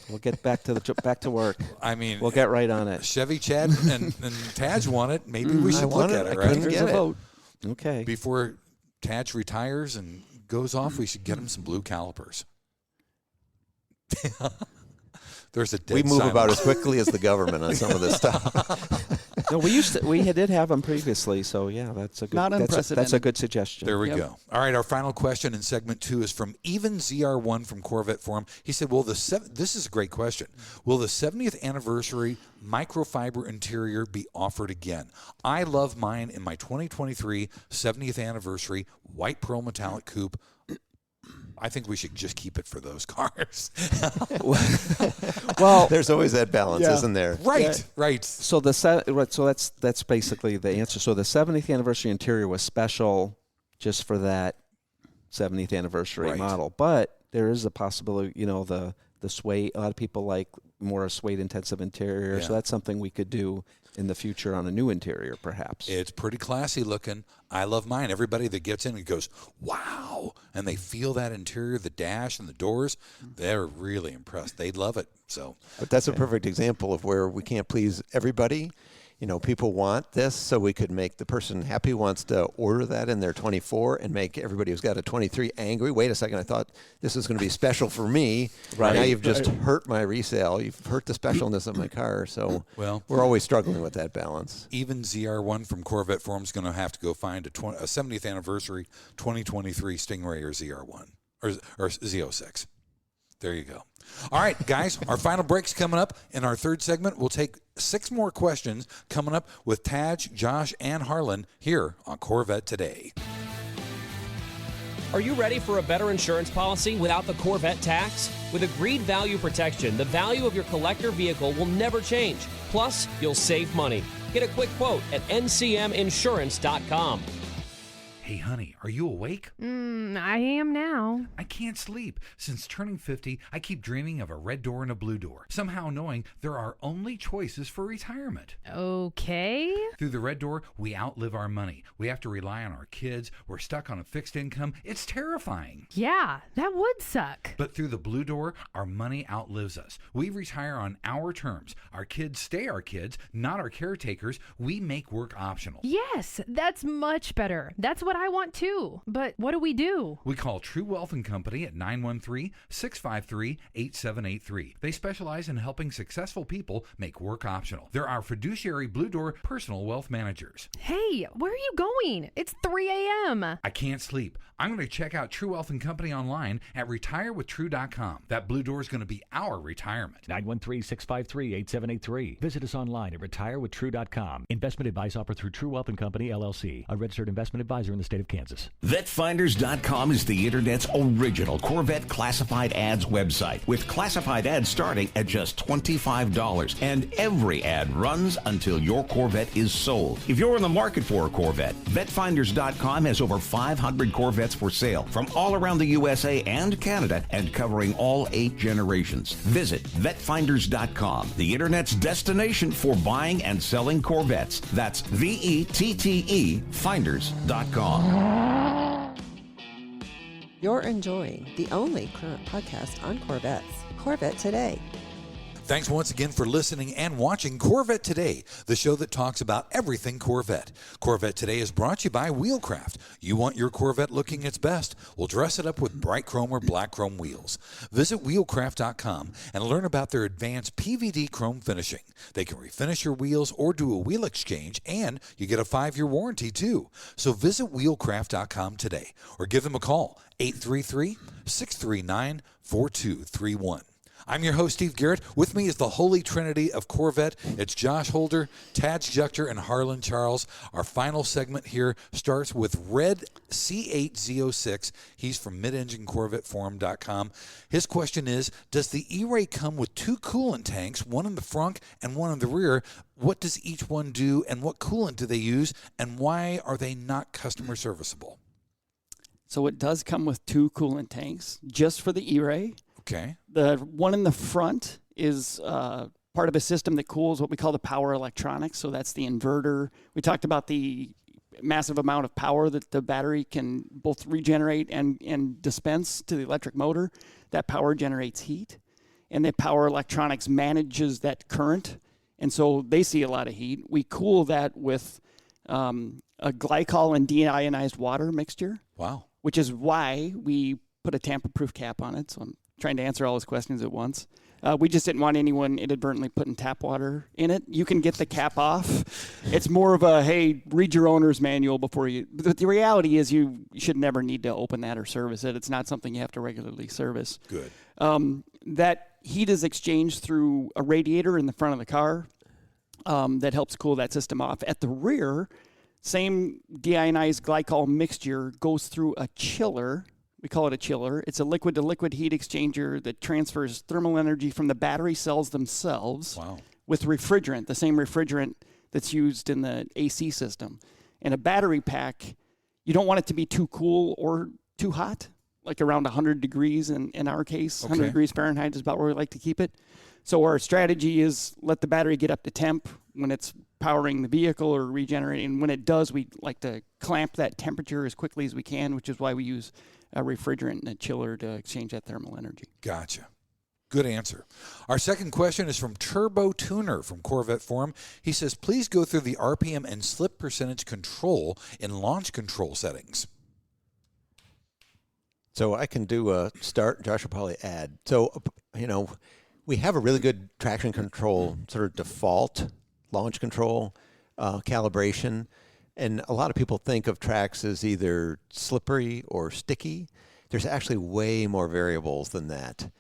We'll get back to work. I mean, we'll get right on it. Chevy Chad and Tadge want it. Maybe we should look at it. Right? I couldn't get it. Okay. Before Tadge retires and goes off, we should get him some blue calipers. There's a dead we move silence. about as quickly as the government on some of this stuff. No, we did have them previously, so yeah, that's a good. That's a good suggestion. There we go. All right, our final question in segment 2 is from Even ZR1 from Corvette Forum. He said, this is a great question. Will the 70th anniversary microfiber interior be offered again? I love mine in my 2023 70th anniversary white pearl metallic coupe. I think we should just keep it for those cars. Well, there's always that balance, isn't there? Right. So that's basically the answer. So the 70th anniversary interior was special just for that 70th anniversary model, but there is a possibility. The suede. A lot of people like more a suede intensive interior, so that's something we could do in the future on a new interior, perhaps. It's pretty classy looking. I love mine. Everybody that gets in and goes, wow, and they feel that interior, the dash and the doors, they're really impressed. They love it. But that's a perfect example of where we can't please everybody. People want this, so we could make the person happy who wants to order that in their 24 and make everybody who's got a 23 angry. Wait a second, I thought this was going to be special for me. Right. Now you've just hurt my resale. You've hurt the specialness of my car. So we're always struggling with that balance. Even ZR1 from Corvette Forum is going to have to go find a 70th anniversary 2023 Stingray or ZR1 or Z06. There you go. All right, guys, our final break's coming up. In our third segment, we'll take 6 more questions coming up with Tadge, Josh, and Harlan here on Corvette Today. Are you ready for a better insurance policy without the Corvette tax? With Agreed Value Protection, the value of your collector vehicle will never change. Plus, you'll save money. Get a quick quote at ncminsurance.com. Hey, honey, are you awake? I am now. I can't sleep. Since turning 50, I keep dreaming of a red door and a blue door, somehow knowing there are only choices for retirement. Okay. Through the red door, we outlive our money. We have to rely on our kids. We're stuck on a fixed income. It's terrifying. Yeah, that would suck. But through the blue door, our money outlives us. We retire on our terms. Our kids stay our kids, not our caretakers. We make work optional. Yes, that's much better. That's what I want too. But what do we do? We call True Wealth & Company at 913-653-8783. They specialize in helping successful people make work optional. They're our fiduciary Blue Door personal wealth managers. Hey, where are you going? It's 3 a.m. I can't sleep. I'm going to check out True Wealth & Company online at retirewithtrue.com. That Blue Door is going to be our retirement. 913-653-8783. Visit us online at retirewithtrue.com. Investment advice offered through True Wealth & Company, LLC, a registered investment advisor in the state of Kansas. VetFinders.com is the Internet's original Corvette classified ads website, with classified ads starting at just $25. And every ad runs until your Corvette is sold. If you're in the market for a Corvette, VetFinders.com has over 500 Corvettes for sale from all around the USA and Canada and covering all 8 generations. Visit VetFinders.com, the Internet's destination for buying and selling Corvettes. That's VETTE Finders.com. You're enjoying the only current podcast on Corvettes, Corvette Today. Thanks once again for listening and watching Corvette Today, the show that talks about everything Corvette. Corvette Today is brought to you by Wheelcraft. You want your Corvette looking its best? Well, dress it up with bright chrome or black chrome wheels. Visit wheelcraft.com and learn about their advanced PVD chrome finishing. They can refinish your wheels or do a wheel exchange, and you get a 5-year warranty too. So visit wheelcraft.com today or give them a call, 833-639-4231. I'm your host, Steve Garrett. With me is the Holy Trinity of Corvette. It's Josh Holder, Tadge Juechter, and Harlan Charles. Our final segment here starts with Red C8Z06. He's from MidEngineCorvetteForum.com. His question is, does the E-Ray come with 2 coolant tanks, one in the front and one in the rear? What does each one do, and what coolant do they use, and why are they not customer serviceable? So it does come with 2 coolant tanks just for the E-Ray. Okay. The one in the front is part of a system that cools what we call the power electronics. So that's the inverter. We talked about the massive amount of power that the battery can both regenerate and dispense to the electric motor. That power generates heat, and the power electronics manages that current. And so they see a lot of heat. We cool that with a glycol and deionized water mixture. Wow. Which is why we put a tamper-proof cap on it. So I'm trying to answer all his questions at once. We just didn't want anyone inadvertently putting tap water in it. You can get the cap off. It's more of a, hey, read your owner's manual before you. But the reality is you should never need to open that or service it. It's not something you have to regularly service. Good. That heat is exchanged through a radiator in the front of the car that helps cool that system off. At the rear, same deionized glycol mixture goes through a chiller. We call it a chiller. It's a liquid-to-liquid heat exchanger that transfers thermal energy from the battery cells themselves with refrigerant, the same refrigerant that's used in the AC system. And a battery pack, you don't want it to be too cool or too hot, like around 100 degrees in our case. 100 degrees Fahrenheit is about where we like to keep it. So our strategy is let the battery get up to temp when it's powering the vehicle or regenerating. And when it does, we like to clamp that temperature as quickly as we can, which is why we use a refrigerant and a chiller to exchange that thermal energy. Gotcha. Good answer. Our second question is from Turbo Tuner from Corvette Forum. He says, please go through the RPM and slip percentage control in launch control settings. So I can do a start. Josh will probably add. So, we have a really good traction control sort of default launch control calibration. And a lot of people think of tracks as either slippery or sticky. There's actually way more variables than that.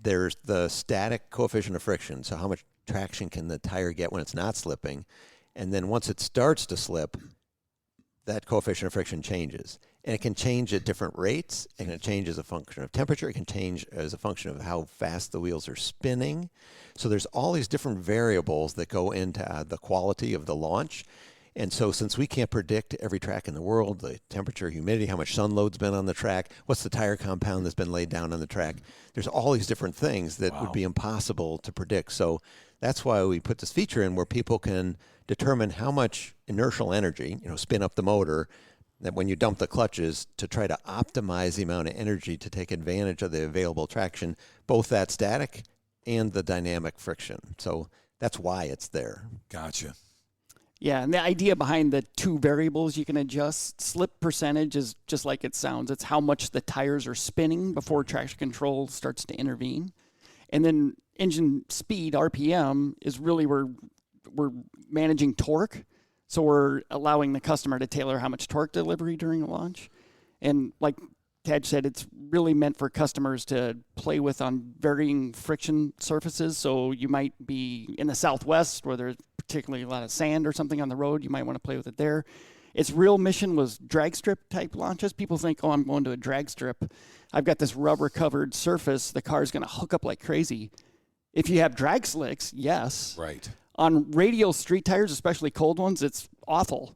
There's the static coefficient of friction, so how much traction can the tire get when it's not slipping. And then once it starts to slip, that coefficient of friction changes. And it can change at different rates. It can change as a function of temperature. It can change as a function of how fast the wheels are spinning. So there's all these different variables that go into the quality of the launch. And so since we can't predict every track in the world, the temperature, humidity, how much sun load's been on the track, what's the tire compound that's been laid down on the track, there's all these different things that would be impossible to predict. So that's why we put this feature in where people can determine how much inertial energy, spin up the motor, that when you dump the clutches to try to optimize the amount of energy to take advantage of the available traction, both that static and the dynamic friction. So that's why it's there. Gotcha. Yeah, and the idea behind the two variables you can adjust, slip percentage is just like it sounds. It's how much the tires are spinning before traction control starts to intervene. And then engine speed, RPM, is really where we're managing torque. So we're allowing the customer to tailor how much torque delivery during the launch. And like Tadge said, it's really meant for customers to play with on varying friction surfaces. So you might be in the Southwest where there's particularly a lot of sand or something on the road. You might want to play with it there. Its real mission was drag strip type launches. People think, oh, I'm going to a drag strip. I've got this rubber covered surface. The car's going to hook up like crazy. If you have drag slicks, yes. Right. On radial street tires, especially cold ones, it's awful.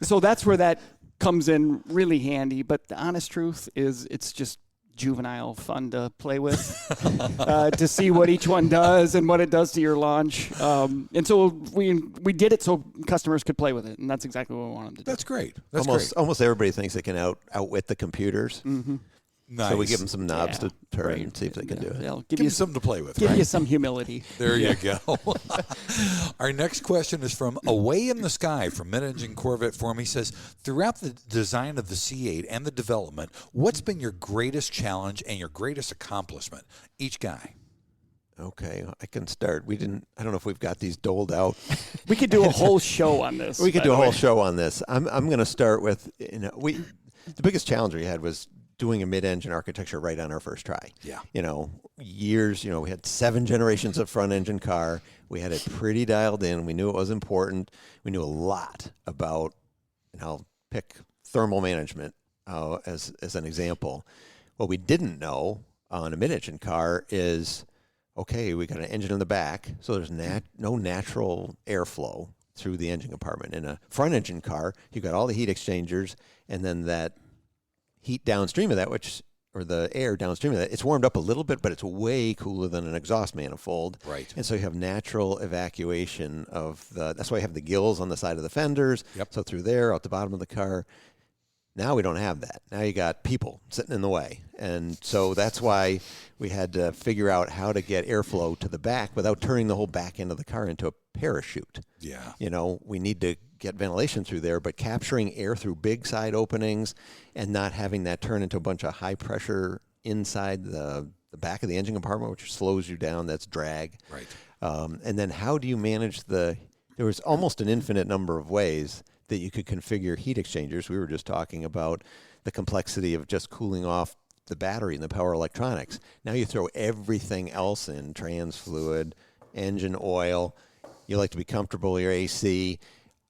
So that's where that comes in really handy. But the honest truth is it's just juvenile fun to play with, to see what each one does and what it does to your launch. And so we did it so customers could play with it, and that's exactly what we want them to do. That's great. Almost everybody thinks they can outwit the computers. Mm-hmm. Nice. So we give them some knobs to turn and see if they can do it. They'll Give you something to play with. Give you some humility. There you go. Our next question is from Away in the Sky from MidEngineCorvetteForum. He says, throughout the design of the C8 and the development, what's been your greatest challenge and your greatest accomplishment? Each guy. Okay, I can start. I don't know if we've got these doled out. We could do a whole show on this. We could do a whole show on this. I'm going to start with, the biggest challenge we had was doing a mid-engine architecture right on our first try. Yeah. Years, we had 7 generations of front engine car. We had it pretty dialed in. We knew it was important. We knew a lot about, and I'll pick thermal management as an example. What we didn't know on a mid-engine car is, okay, we got an engine in the back, so there's no natural airflow through the engine compartment. In a front engine car, you've got all the heat exchangers, and then that heat downstream of that, or the air downstream of that, it's warmed up a little bit, but it's way cooler than an exhaust manifold. Right. And so you have natural evacuation that's why you have the gills on the side of the fenders. Yep. So through there, out the bottom of the car. Now we don't have that. Now you got people sitting in the way. And so that's why we had to figure out how to get airflow to the back without turning the whole back end of the car into a parachute. Yeah. We need to get ventilation through there, but capturing air through big side openings and not having that turn into a bunch of high pressure inside the back of the engine compartment, which slows you down, that's drag. Right. And then how do you manage there was almost an infinite number of ways that you could configure heat exchangers. We were just talking about the complexity of just cooling off the battery and the power electronics. Now you throw everything else in, trans fluid, engine oil. You like to be comfortable with your AC.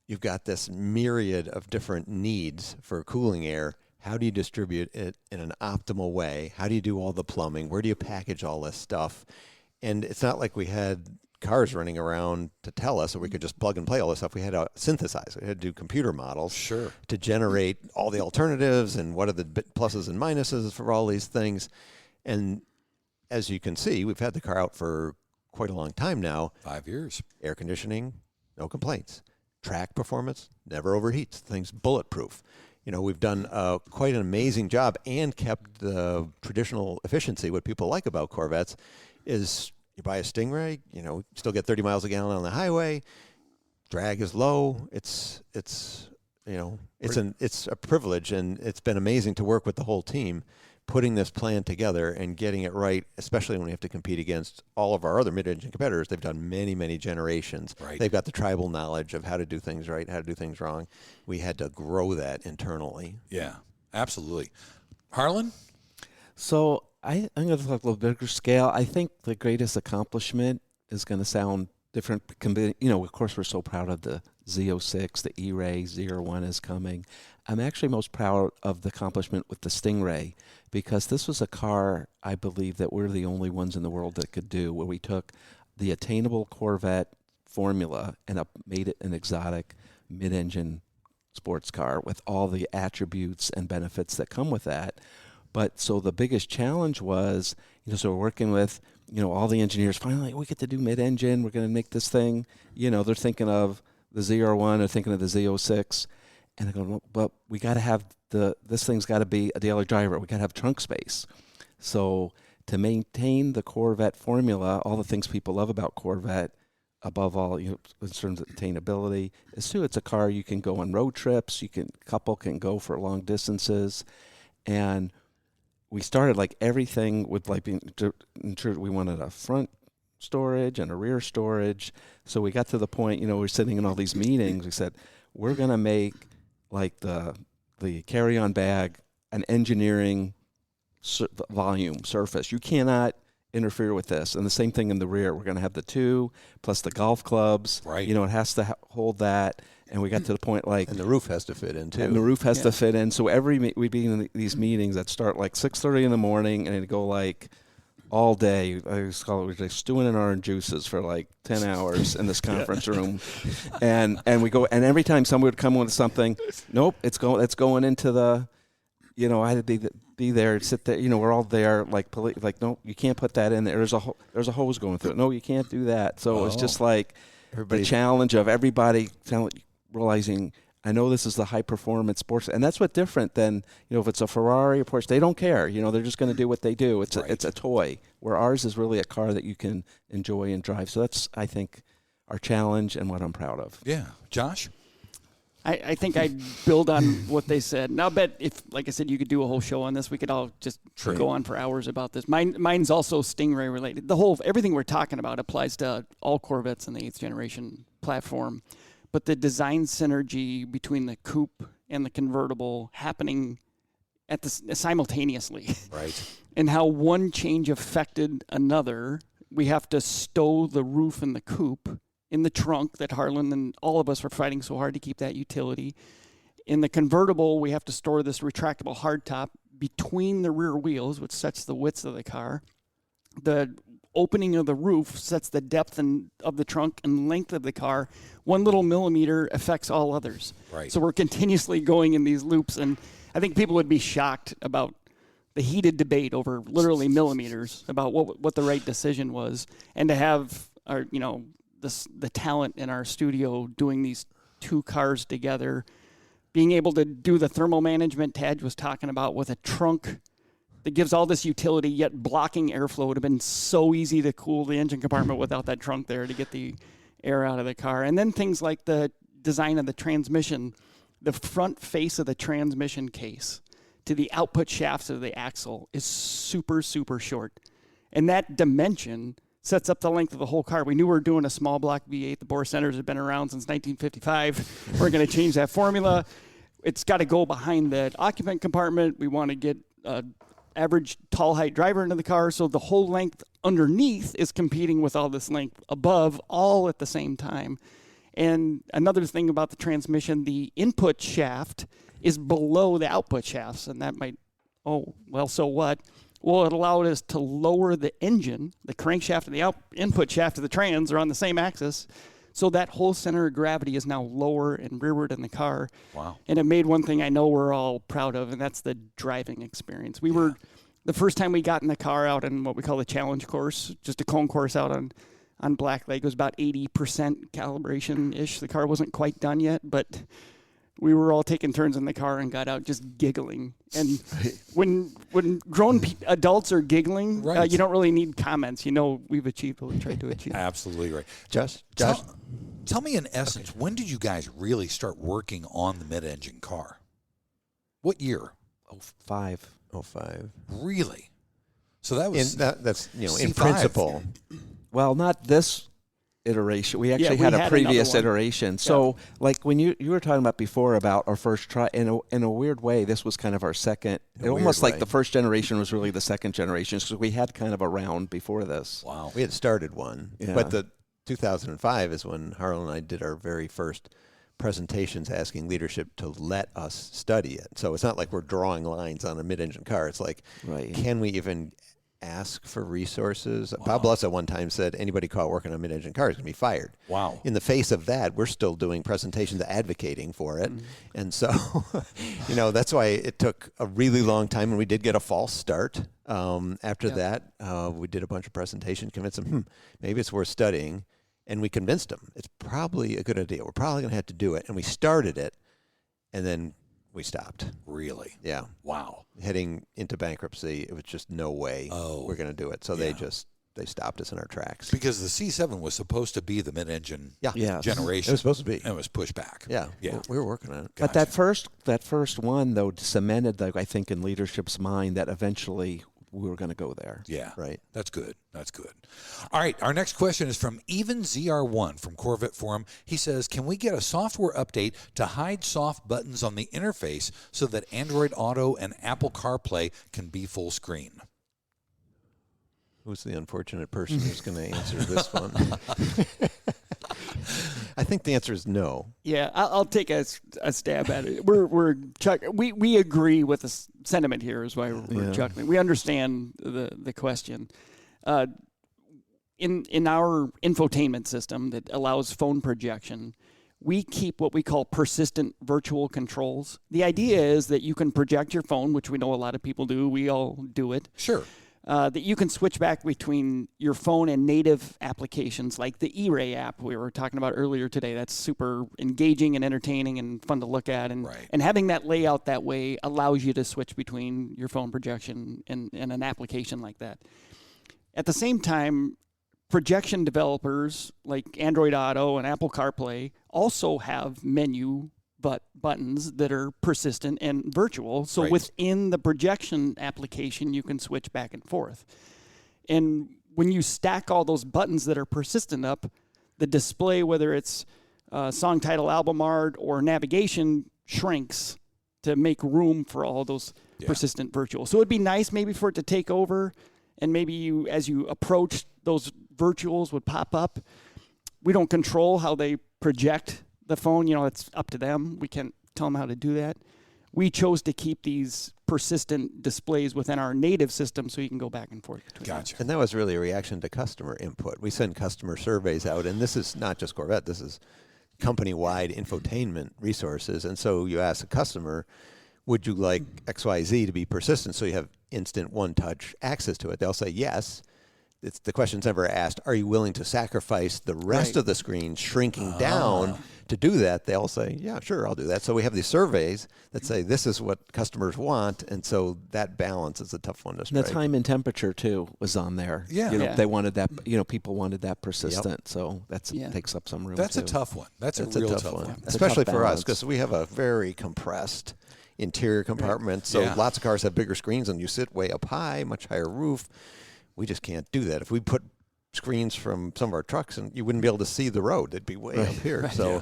You've got this myriad of different needs for cooling air. How do you distribute it in an optimal way? How do you do all the plumbing? Where do you package all this stuff? And it's not like we had cars running around to tell us, or we could just plug and play all this stuff. We had to synthesize. We had to do computer models to generate all the alternatives and what are the pluses and minuses for all these things. And as you can see, we've had the car out for quite a long time now. 5 years. Air conditioning, no complaints. Track performance, never overheats. Thing's bulletproof. We've done quite an amazing job and kept the traditional efficiency. What people like about Corvettes is you buy a Stingray, still get 30 miles a gallon on the highway. Drag is low. It's a privilege, and it's been amazing to work with the whole team, putting this plan together and getting it right, especially when we have to compete against all of our other mid-engine competitors. They've done many, many generations. Right. They've got the tribal knowledge of how to do things right, how to do things wrong. We had to grow that internally. Yeah, absolutely. Harlan? So I'm going to talk a little bigger scale. I think the greatest accomplishment is going to sound different. Of course, we're so proud of the Z06, the E-Ray, Z01 is coming. I'm actually most proud of the accomplishment with the Stingray, because this was a car I believe that we're the only ones in the world that could do, where we took the attainable Corvette formula and made it an exotic mid-engine sports car with all the attributes and benefits that come with that. But so the biggest challenge was, so we're working with, all the engineers, finally we get to do mid-engine, we're going to make this thing, they're thinking of the Z01, they're thinking of the Z06. And I go, but we got to have this thing's got to be a daily driver. We got to have trunk space. So to maintain the Corvette formula, all the things people love about Corvette, above all, in terms of attainability, is too, it's a car you can go on road trips. Couple can go for long distances, and we started like everything with like being we wanted a front storage and a rear storage. So we got to the point, we're sitting in all these meetings. We said we're gonna make like the carry-on bag an engineering volume surface. You cannot interfere with this. And the same thing in the rear. We're going to have the 2 plus the golf clubs. Right. It has to hold that. And we got to the point like... And the roof has to fit in, too. And the roof has to fit in. So we'd be in these meetings that start like 6:30 in the morning and it'd go like all day. I used to call it, we're like stewing in orange juices for like 10 hours in this conference room. And we go, and every time somebody would come with something, nope, it's going into the... I had to be there, sit there. We're all there, like no, you can't put that in there. There's a hose going through it. No, you can't do that. So it was just like the challenge of everybody realizing, I know this is the high performance sports, and that's what different than if it's a Ferrari or Porsche. They don't care. They're just going to do what they do. It's a toy. Where ours is really a car that you can enjoy and drive. So that's, I think, our challenge and what I'm proud of. Yeah, Josh. I think I'd build on what they said. Now, I bet if, like I said, you could do a whole show on this, we could all just go on for hours about this. Mine's also Stingray related. Everything we're talking about applies to all Corvettes in the 8th generation platform. But the design synergy between the coupe and the convertible happening simultaneously. Right. And how one change affected another. We have to stow the roof in the coupe in the trunk that Harlan and all of us were fighting so hard to keep that utility. In the convertible, we have to store this retractable hardtop between the rear wheels, which sets the width of the car. The opening of the roof sets the depth of the trunk and length of the car. 1 little millimeter affects all others. Right. So we're continuously going in these loops, and I think people would be shocked about the heated debate over literally millimeters about what the right decision was, and to have the talent in our studio doing these 2 cars together, being able to do the thermal management Tadge was talking about with a trunk that gives all this utility yet blocking airflow. It would have been so easy to cool the engine compartment without that trunk there to get the air out of the car. And then things like the design of the transmission, the front face of the transmission case to the output shafts of the axle is super, super short. And that dimension sets up the length of the whole car. We knew we were doing a small block V8. The bore centers have been around since 1955. We're going to change that formula. It's got to go behind the occupant compartment. We want to get an average tall height driver into the car. So the whole length underneath is competing with all this length above, all at the same time. And another thing about the transmission, the input shaft is below the output shafts. And that might, so what? Well, it allowed us to lower the engine. The crankshaft and the input shaft of the trans are on the same axis. So that whole center of gravity is now lower and rearward in the car. Wow. And it made one thing I know we're all proud of, and that's the driving experience. We were, the first time we got in the car out in what we call the challenge course, just a cone course out on Black Lake, it was about 80% calibration-ish. The car wasn't quite done yet, but we were all taking turns in the car and got out just giggling. And when grown adults are giggling, right. You don't really need comments. We've achieved what we tried to achieve. Absolutely right. Josh? Tell me in essence, when did you guys really start working on the mid-engine car? What year? 05. Really? So that was... that's in C5. principle. Well, not this iteration. We actually had a previous iteration. So, like when you were talking about before about our first try, in a weird way, this was kind of our second. Almost like the first generation was really the second generation, because we had kind of a round before this. Wow. We had started one, but the 2005 is when Harlan and I did our very first presentations asking leadership to let us study it. So it's not like we're drawing lines on a mid-engine car. It's like, can we even ask for resources? Wow. Bob Luss at one time said anybody caught working on a mid-engine car is going to be fired. Wow. In the face of that, we're still doing presentations advocating for it. Mm-hmm. And so, that's why it took a really long time, and we did get a false start. After that, we did a bunch of presentations, convinced them, maybe it's worth studying. And we convinced them it's probably a good idea. We're probably going to have to do it. And we started it, and then we stopped. Really? Yeah. Wow. Heading into bankruptcy, it was just no way we're going to do it. So they just they stopped us in our tracks. Because the C7 was supposed to be the mid-engine generation. It was supposed to be. And it was pushed back. Yeah. We were working on it. But that first one, though, cemented, I think, in leadership's mind that eventually we were going to go there. Yeah. Right. That's good. That's good. All right. Our next question is from Even ZR1 from Corvette Forum. He says, can we get a software update to hide soft buttons on the interface so that Android Auto and Apple CarPlay can be full screen? Who's the unfortunate person who's going to answer this one? I think the answer is no. Yeah, I'll take a stab at it. We agree with the sentiment here, is why we're chuckling. We understand the question. In our infotainment system that allows phone projection, we keep what we call persistent virtual controls. The idea is that you can project your phone, which we know a lot of people do. We all do it. Sure. That you can switch back between your phone and native applications like the E-Ray app we were talking about earlier today. That's super engaging and entertaining and fun to look at. And having that layout that way allows you to switch between your phone projection and an application like that. At the same time, projection developers like Android Auto and Apple CarPlay also have menu buttons that are persistent and virtual. So within the projection application, you can switch back and forth. And when you stack all those buttons that are persistent up, the display, whether it's song title, album art, or navigation, shrinks to make room for all those persistent virtual. So it'd be nice maybe for it to take over, and maybe you, as you approach, those virtuals would pop up. We don't control how they project the phone, it's up to them. We can't tell them how to do that. We chose to keep these persistent displays within our native system so you can go back and forth between them. And that was really a reaction to customer input. We send customer surveys out, and this is not just Corvette, this is company-wide infotainment resources. And so you ask a customer, would you like XYZ to be persistent so you have instant one-touch access to it? They'll say yes. The question's never asked, are you willing to sacrifice the rest of the screen shrinking down to do that? They'll say, yeah, sure, I'll do that. So we have these surveys that say this is what customers want, and so that balance is a tough one to strike. The time and temperature, too, was on there. Yeah. They wanted that, people wanted that persistent, so that takes up some room, That's too. a tough one. That's a real tough one. Especially for us, because we have a very compressed interior compartment, so lots of cars have bigger screens, and you sit way up high, much higher roof. We just can't do that. If we put screens from some of our trucks, and you wouldn't be able to see the road, it'd be way up here. So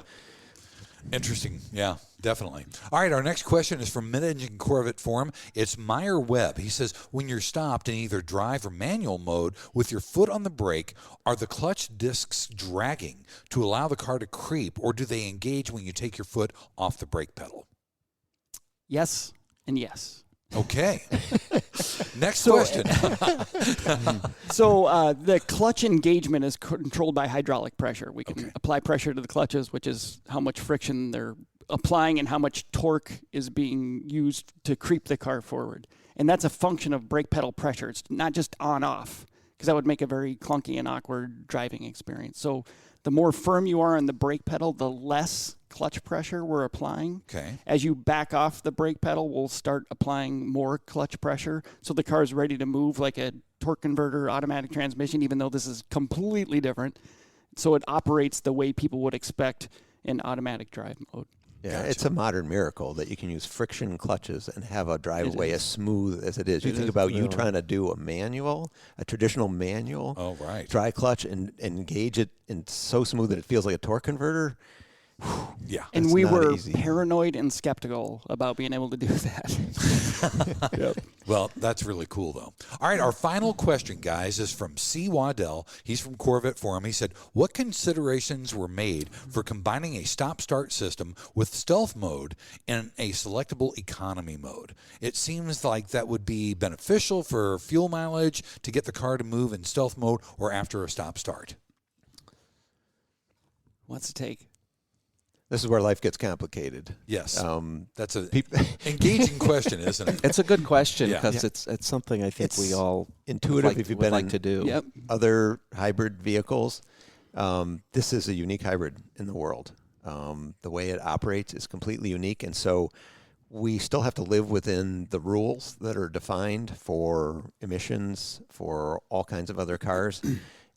interesting. Yeah, definitely. All right, our next question is from MidEngineCorvetteForum. It's Meyer Webb. He says, when you're stopped in either drive or manual mode with your foot on the brake, are the clutch discs dragging to allow the car to creep, or do they engage when you take your foot off the brake pedal? Yes and yes. Okay. Next question. So the clutch engagement is controlled by hydraulic pressure. We can apply pressure to the clutches, which is how much friction they're applying and how much torque is being used to creep the car forward. And that's a function of brake pedal pressure. It's not just on-off, because that would make a very clunky and awkward driving experience. So the more firm you are on the brake pedal, the less clutch pressure we're applying. Okay. As you back off the brake pedal, we'll start applying more clutch pressure. So the car is ready to move like a torque converter automatic transmission, even though this is completely different. So it operates the way people would expect in automatic drive mode. Yeah, it's a modern miracle that you can use friction clutches and have a driveway as smooth as it is. You think about you trying to do a traditional manual dry clutch and engage it and so smooth that it feels like a torque converter. Yeah. And we were paranoid and skeptical about being able to do that. Yep. Well, that's really cool, though. All right, our final question, guys, is from C. Waddell. He's from Corvette Forum. He said, what considerations were made for combining a stop-start system with stealth mode and a selectable economy mode? It seems like that would be beneficial for fuel mileage to get the car to move in stealth mode or after a stop-start. What's the take? This is where life gets complicated. Yes. That's an engaging question, isn't it? It's a good question because it's something I think we all intuitive if you've been like to do. Other hybrid vehicles. This is a unique hybrid in the world. The way it operates is completely unique. And so we still have to live within the rules that are defined for emissions for all kinds of other cars.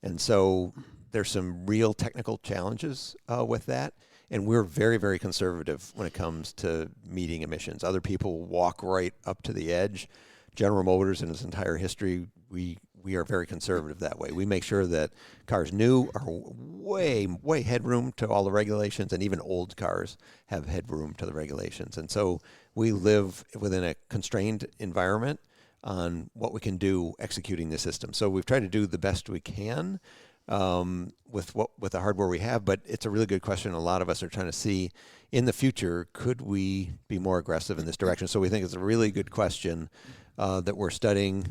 And so there's some real technical challenges with that. And we're very, very conservative when it comes to meeting emissions. Other people walk right up to the edge. General Motors, in its entire history, we are very conservative that way. We make sure that cars new are way headroom to all the regulations, and even old cars have headroom to the regulations. And so we live within a constrained environment on what we can do executing the system. So we've tried to do the best we can with the hardware we have, but it's a really good question. A lot of us are trying to see in the future, could we be more aggressive in this direction? So we think it's a really good question that we're studying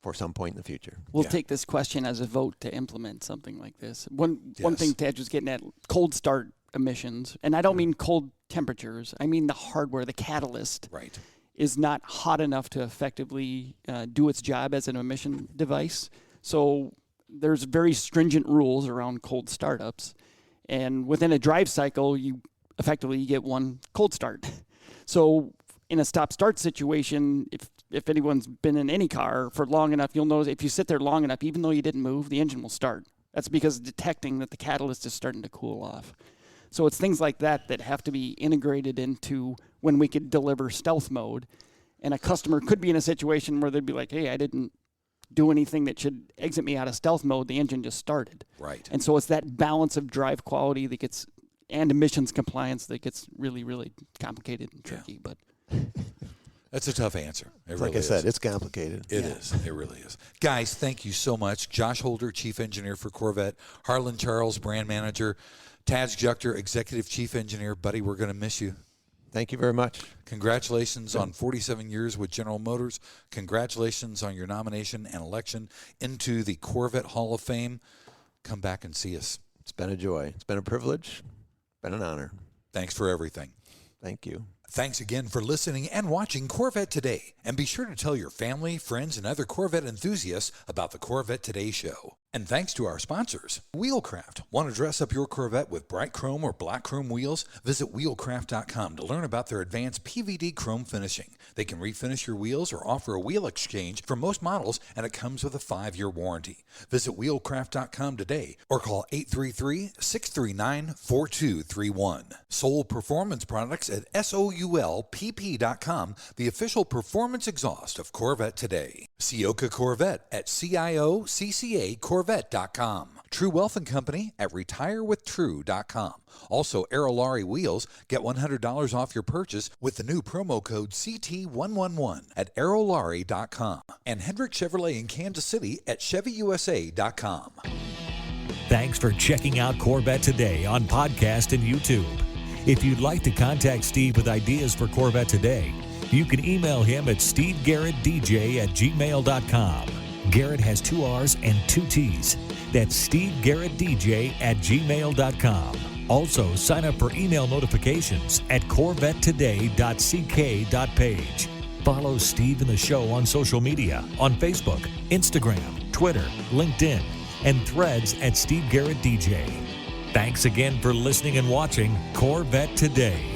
for some point in the future. We'll take this question as a vote to implement something like this. One thing Tadge was getting at, cold start emissions, and I don't mean cold temperatures. I mean the hardware, the catalyst, is not hot enough to effectively do its job as an emission device. So there's very stringent rules around cold startups, and within a drive cycle, you get one cold start. So in a stop-start situation, if anyone's been in any car for long enough, you'll notice if you sit there long enough, even though you didn't move, the engine will start. That's because it's detecting that the catalyst is starting to cool off. So it's things like that that have to be integrated into when we could deliver stealth mode. And a customer could be in a situation where they'd be like, hey, I didn't do anything that should exit me out of stealth mode. The engine just started. Right. And so it's that balance of drive quality that gets, and emissions compliance that gets really, really complicated and tricky. But that's a tough answer. Like I said, it's complicated. It is. It really is. Guys, thank you so much. Josh Holder, Chief Engineer for Corvette. Harlan Charles, Brand Manager. Tadge Juechter, Executive Chief Engineer. Buddy, we're going to miss you. Thank you very much. Congratulations on 47 years with General Motors. Congratulations on your nomination and election into the Corvette Hall of Fame. Come back and see us. It's been a joy. It's been a privilege. Been an honor. Thanks for everything. Thank you. Thanks again for listening and watching Corvette Today. And be sure to tell your family, friends, and other Corvette enthusiasts about the Corvette Today show. And thanks to our sponsors, Wheelcraft. Want to dress up your Corvette with bright chrome or black chrome wheels? Visit wheelcraft.com to learn about their advanced PVD chrome finishing. They can refinish your wheels or offer a wheel exchange for most models, and it comes with a 5-year warranty. Visit wheelcraft.com today or call 833-639-4231. Soul Performance Products at SOULPP.com, the official performance exhaust of Corvette Today. Ciocca Corvette at CIOCCACorvette.com. True Wealth and Company at retirewithtrue.com. Also, Aerolarri Wheels. Get $100 off your purchase with the new promo code CT111 at aerolarri.com. And Hendrick Chevrolet in Kansas City at ChevyUSA.com. Thanks for checking out Corvette Today on podcast and YouTube. If you'd like to contact Steve with ideas for Corvette Today, you can email him at stevegarrettdj@gmail.com. Garrett has 2 R's and 2 T's. That's stevegarrettdj@gmail.com. Also, sign up for email notifications at corvettetoday.ck.page. Follow Steve and the show on social media on Facebook, Instagram, Twitter, LinkedIn, and Threads at Steve Garrett DJ. Thanks again for listening and watching Corvette Today.